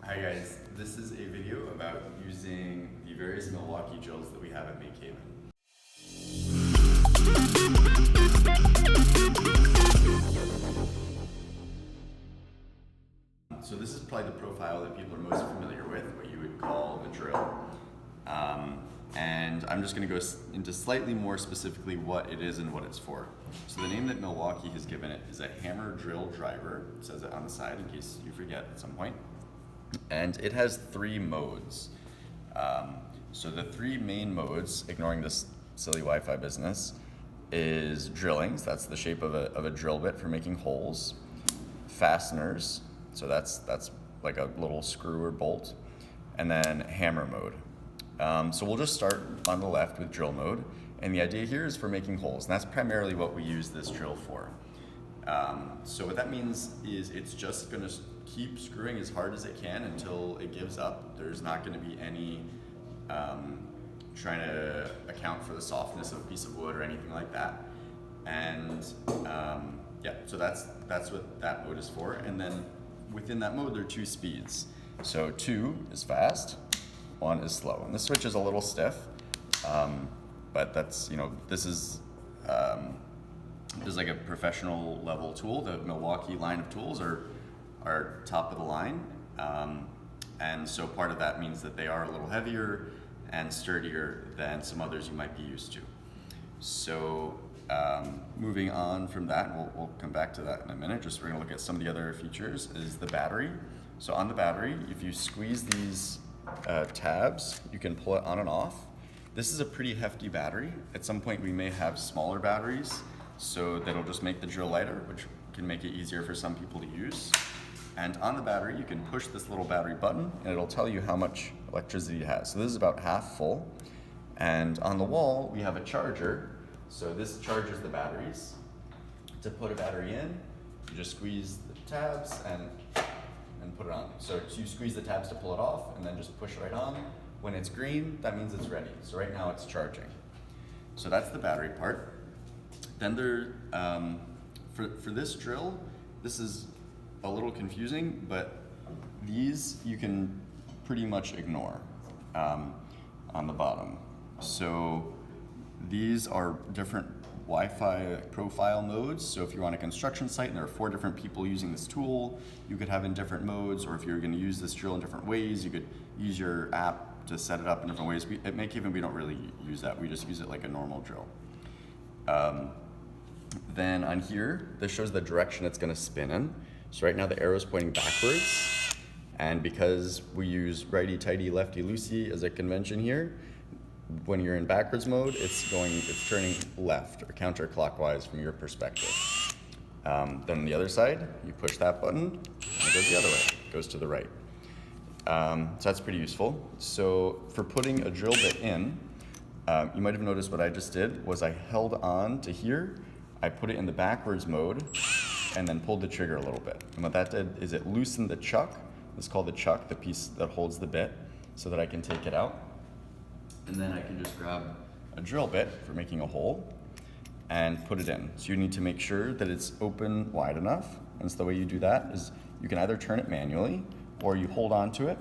Hi guys, this is a video about using the various Milwaukee drills that we have at MakeHaven. So this is probably the profile that people are most familiar with, what you would call the drill. And I'm just going to go into slightly more specifically what it is and what it's for. So the name that Milwaukee has given it is a hammer drill driver. It says it on the side in case you forget at some point. And it has three modes. So the three main modes, ignoring this silly Wi-Fi business, is drillings. That's the shape of a drill bit for making holes. Fasteners, so that's like a little screw or bolt. And then hammer mode. So we'll just start on the left with drill mode. And the idea here is for making holes. And that's primarily what we use this drill for. So what that means is it's just going to keep screwing as hard as it can until it gives up. There's not going to be any trying to account for the softness of a piece of wood or anything like that. And yeah, so that's what that mode is for. And then within that mode, there are two speeds. So 2 is fast, 1 is slow. And this switch is a little stiff, but that's, this is like a professional level tool. The Milwaukee line of tools are top of the line. And so part of that means that they are a little heavier and sturdier than some others you might be used to. So moving on from that, we'll come back to that in a minute. Just we're gonna look at some of the other features is the battery. So on the battery, if you squeeze these tabs, you can pull it on and off. This is a pretty hefty battery. At some point we may have smaller batteries, so that'll just make the drill lighter, which can make it easier for some people to use. And on the battery, you can push this little battery button and it'll tell you how much electricity it has. So this is about half full. And on the wall, we have a charger. So this charges the batteries. To put a battery in, you just squeeze the tabs and put it on. So you squeeze the tabs to pull it off and then just push right on. When it's green, that means it's ready. So right now it's charging. So that's the battery part. Then for this drill, this is a little confusing, but these you can pretty much ignore on the bottom. So these are different Wi-Fi profile modes. So if you're on a construction site and there are 4 different people using this tool, you could have in different modes, or if you're going to use this drill in different ways, you could use your app to set it up in different ways. At MakeHaven, we don't really use that. We just use it like a normal drill. Then on here, this shows the direction it's going to spin in. So right now the arrow is pointing backwards, and because we use righty-tighty, lefty-loosey as a convention here, when you're in backwards mode, it's turning left or counterclockwise from your perspective. Then on the other side, you push that button, and it goes the other way. It goes to the right. So that's pretty useful. So for putting a drill bit in, you might have noticed what I just did was I held on to here, I put it in the backwards mode, and then pulled the trigger a little bit. And what that did is it loosened the chuck. It's called the chuck, the piece that holds the bit, so that I can take it out. And then I can just grab a drill bit for making a hole and put it in. So you need to make sure that it's open wide enough. And so the way you do that is you can either turn it manually or you hold on to it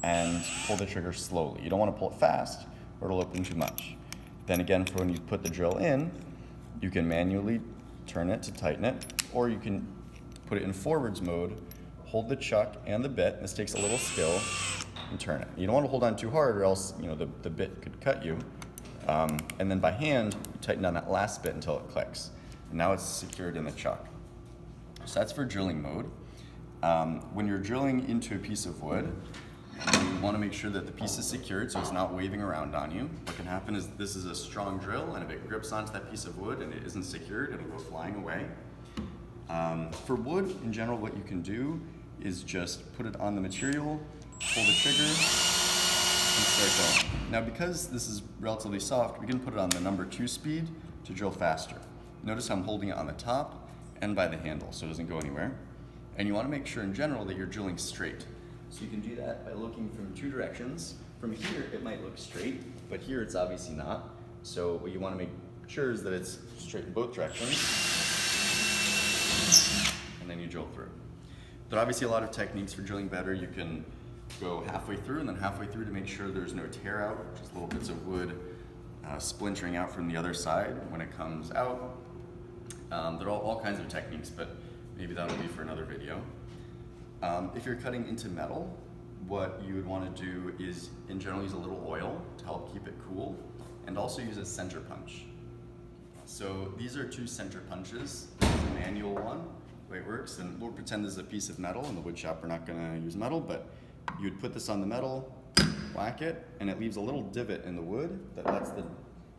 and pull the trigger slowly. You don't want to pull it fast or it'll open too much. Then again, for when you put the drill in, you can manually turn it to tighten it, or you can put it in forwards mode, hold the chuck and the bit. This takes a little skill. And turn it. You don't want to hold on too hard or else the bit could cut you. And then by hand, you tighten down that last bit until it clicks. And now it's secured in the chuck. So that's for drilling mode. When you're drilling into a piece of wood, you want to make sure that the piece is secured so it's not waving around on you. What can happen is this is a strong drill, and if it grips onto that piece of wood and it isn't secured, it'll go flying away. For wood, in general, what you can do is just put it on the material, pull the trigger, and start going. Now because this is relatively soft, we can put it on the number 2 speed to drill faster. Notice I'm holding it on the top and by the handle so it doesn't go anywhere. And you want to make sure in general that you're drilling straight. So you can do that by looking from 2 directions. From here it might look straight, but here it's obviously not. So what you want to make sure is that it's straight in both directions. And then you drill through. There are obviously a lot of techniques for drilling better. You can go halfway through and then halfway through to make sure there's no tear out, just little bits of wood splintering out from the other side when it comes out. There are all kinds of techniques, but maybe that'll be for another video. If you're cutting into metal, what you would want to do is in general use a little oil to help keep it cool, and also use a center punch. So these are 2 center punches. This is a manual one, the way it works, and we'll pretend this is a piece of metal. In the wood shop we're not going to use metal, but you'd put this on the metal, whack it, and it leaves a little divot in the wood that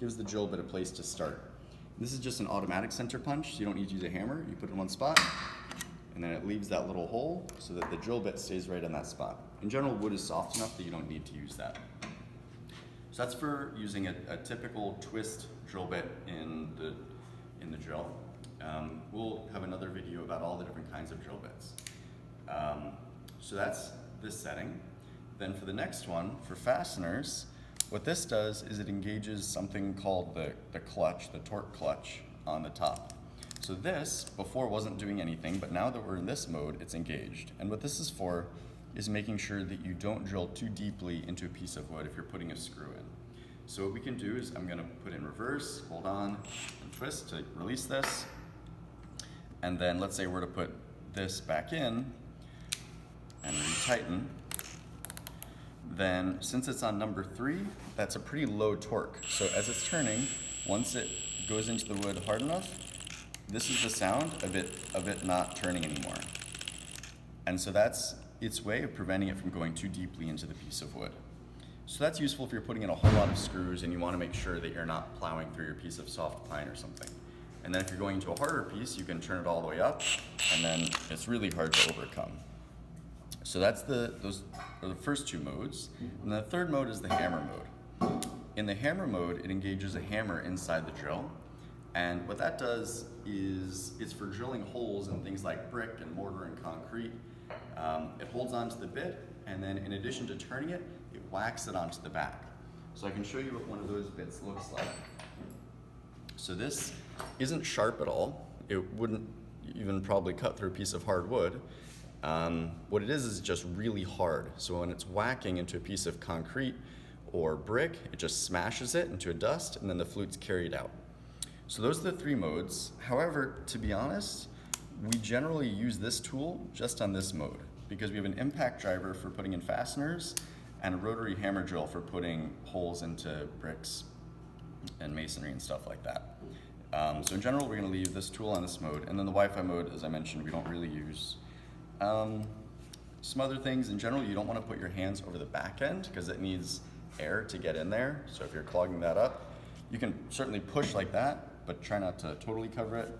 gives the drill bit a place to start. This is just an automatic center punch, so you don't need to use a hammer. You put it in one spot, and then it leaves that little hole so that the drill bit stays right in that spot. In general, wood is soft enough that you don't need to use that. So that's for using a typical twist drill bit in the drill. We'll have another video about all the different kinds of drill bits. So that's this setting. Then for the next one, for fasteners, what this does is it engages something called the clutch, the torque clutch on the top. So this, before, wasn't doing anything, but now that we're in this mode, it's engaged. And what this is for is making sure that you don't drill too deeply into a piece of wood if you're putting a screw in. So what we can do is I'm going to put in reverse, hold on, and twist to release this. And then let's say we're to put this back in and retighten. Then since it's on number 3, that's a pretty low torque. So as it's turning, once it goes into the wood hard enough, this is the sound of it not turning anymore. And so that's its way of preventing it from going too deeply into the piece of wood. So that's useful if you're putting in a whole lot of screws and you want to make sure that you're not plowing through your piece of soft pine or something. And then if you're going to a harder piece, you can turn it all the way up, and then it's really hard to overcome. So that's those are the first 2 modes. And the third mode is the hammer mode. In the hammer mode, it engages a hammer inside the drill. And what that does is it's for drilling holes in things like brick and mortar and concrete. It holds onto the bit, and then in addition to turning it, it whacks it onto the back. So I can show you what one of those bits looks like. So this isn't sharp at all. It wouldn't even probably cut through a piece of hard wood. What it is just really hard. So when it's whacking into a piece of concrete or brick, it just smashes it into a dust, and then the flute's carried out. So those are the 3 modes. However, to be honest, we generally use this tool just on this mode because we have an impact driver for putting in fasteners and a rotary hammer drill for putting holes into bricks and masonry and stuff like that. So in general, we're going to leave this tool on this mode, and then the Wi-Fi mode, as I mentioned, we don't really use. Some other things, in general, you don't want to put your hands over the back end because it needs air to get in there. So if you're clogging that up, you can certainly push like that, but try not to totally cover it.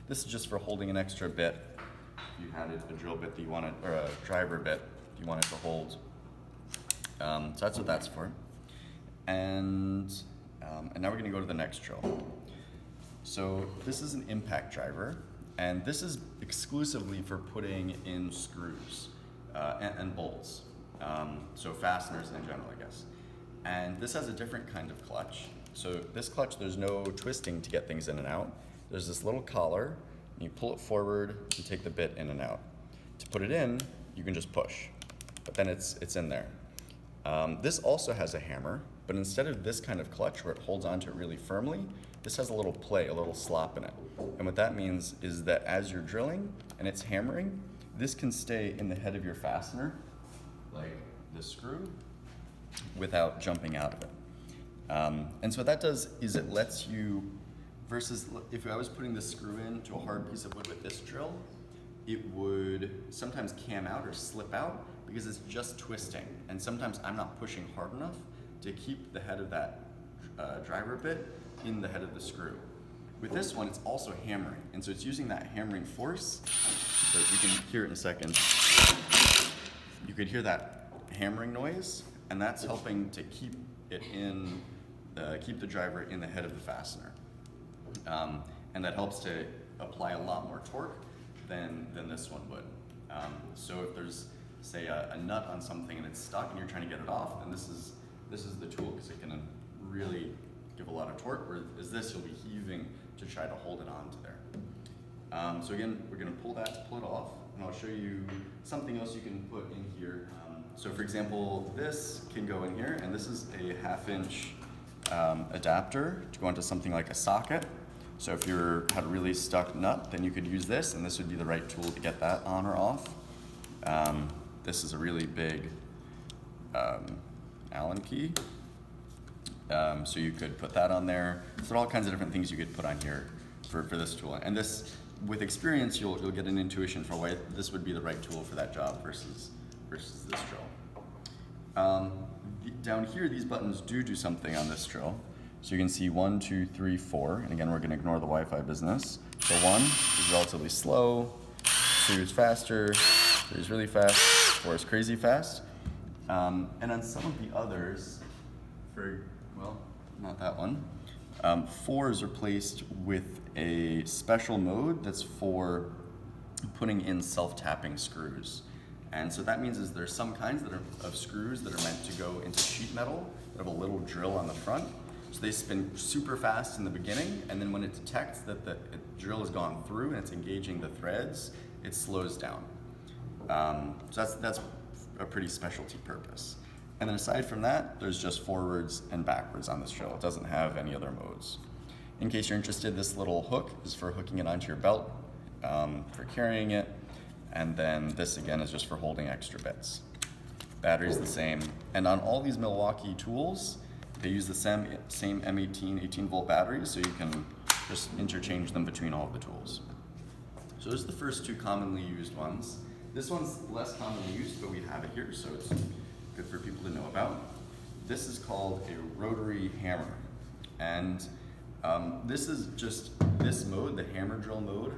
This is just for holding an extra bit. If you had a drill bit that you wanted, or a driver bit you wanted to hold. So that's what that's for. And now we're going to go to the next drill. So this is an impact driver, and this is exclusively for putting in screws and bolts. So fasteners in general, I guess. And this has a different kind of clutch. So this clutch, there's no twisting to get things in and out. There's this little collar, and you pull it forward and take the bit in and out. To put it in, you can just push, but then it's in there. This also has a hammer, but instead of this kind of clutch where it holds onto it really firmly, this has a little play, a little slop in it. And what that means is that as you're drilling and it's hammering, this can stay in the head of your fastener, like this screw, without jumping out of it. And so what that does is it lets you, versus if I was putting this screw into a hard piece of wood with this drill, it would sometimes cam out or slip out because it's just twisting. And sometimes I'm not pushing hard enough to keep the head of that driver bit in the head of the screw. With this one, it's also hammering. And so it's using that hammering force. So you can hear it in a second. You could hear that hammering noise, and that's helping to keep it in, keep the driver in the head of the fastener. And that helps to apply a lot more torque than this one would. So if there's, say, a nut on something and it's stuck and you're trying to get it off, then this is the tool because it can really give a lot of torque, whereas this you'll be heaving to try to hold it onto there. So again, we're going to pull it off, and I'll show you something else you can put in here So for example, this can go in here, and this is a 1/2-inch adapter to go into something like a socket. So if you had a really stuck nut, then you could use this, and this would be the right tool to get that on or off. This is a really big Allen key. So you could put that on there. So all kinds of different things you could put on here for this tool. And this, with experience, you'll get an intuition for why this would be the right tool for that job versus this drill. Down here, these buttons do something on this drill. So you can see 1, 2, 3, 4, and again, we're gonna ignore the Wi-Fi business. So 1 is relatively slow, 2 is faster, 3 is really fast, 4 is crazy fast. And on some of the others, well, not that one, 4 is replaced with a special mode that's for putting in self-tapping screws. And so that means is there's some kinds of screws that are meant to go into sheet metal that have a little drill on the front. So they spin super fast in the beginning, and then when it detects that the drill has gone through and it's engaging the threads, it slows down. So that's a pretty specialty purpose. And then aside from that, there's just forwards and backwards on this drill. It doesn't have any other modes. In case you're interested, this little hook is for hooking it onto your belt, for carrying it. And then this again is just for holding extra bits. Battery's the same. And on all these Milwaukee tools, they use the same M18 18-volt batteries, so you can just interchange them between all of the tools. So those are the first 2 commonly used ones. This one's less commonly used, but we have it here, so it's good for people to know about. This is called a rotary hammer. And this is just this mode, the hammer drill mode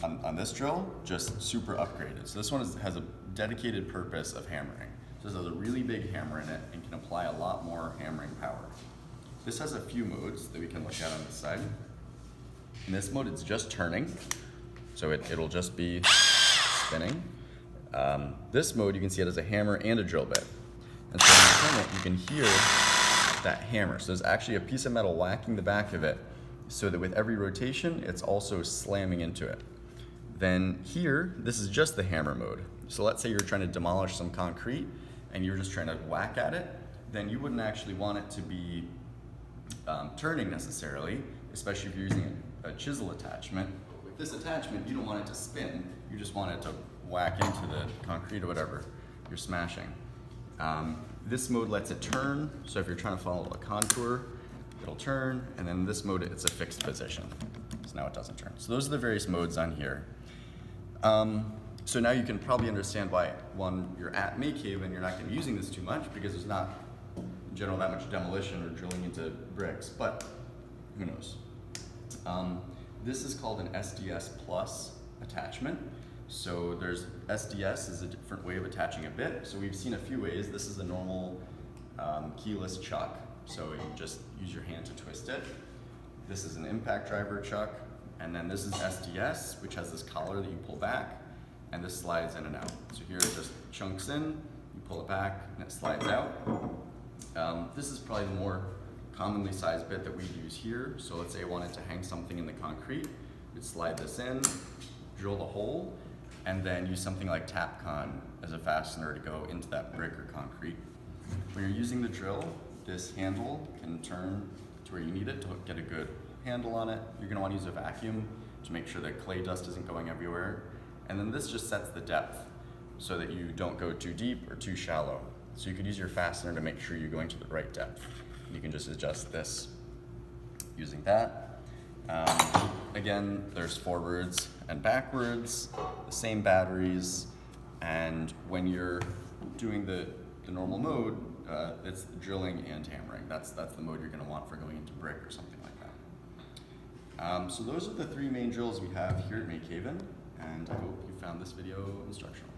on this drill, just super upgraded. So this one has a dedicated purpose of hammering. So this has a really big hammer in it and can apply a lot more hammering power. This has a few modes that we can look at on this side. In this mode, it's just turning, so it'll just be spinning. This mode, you can see it as a hammer and a drill bit. And so when you turn it, you can hear that hammer. So there's actually a piece of metal whacking the back of it so that with every rotation, it's also slamming into it. Then here, this is just the hammer mode. So let's say you're trying to demolish some concrete and you're just trying to whack at it, then you wouldn't actually want it to be turning necessarily, especially if you're using a chisel attachment. With this attachment, you don't want it to spin, you just want it to whack into the concrete or whatever you're smashing. This mode lets it turn, so if you're trying to follow a contour, it'll turn, and then in this mode, it's a fixed position. So now it doesn't turn. So those are the various modes on here. So now you can probably understand why, when you're at MakeHaven, you're not going to be using this too much because there's not, in general, that much demolition or drilling into bricks, but who knows. This is called an SDS Plus attachment. So there's SDS is a different way of attaching a bit. So we've seen a few ways. This is a normal keyless chuck. So you just use your hand to twist it. This is an impact driver chuck. And then this is SDS, which has this collar that you pull back, and this slides in and out. So here it just chunks in, you pull it back, and it slides out. This is probably the more commonly sized bit that we use here. So let's say I wanted to hang something in the concrete, we'd slide this in, drill the hole, and then use something like Tapcon as a fastener to go into that brick or concrete. When you're using the drill, this handle can turn to where you need it to get a good handle on it. You're going to want to use a vacuum to make sure that clay dust isn't going everywhere. And then this just sets the depth so that you don't go too deep or too shallow. So you could use your fastener to make sure you're going to the right depth. You can just adjust this using that. Again, there's forwards and backwards, the same batteries, and when you're doing the normal mode, it's drilling and hammering. That's the mode you're going to want for going into brick or something like that. So those are the 3 main drills we have here at MakeHaven, and I hope you found this video instructional.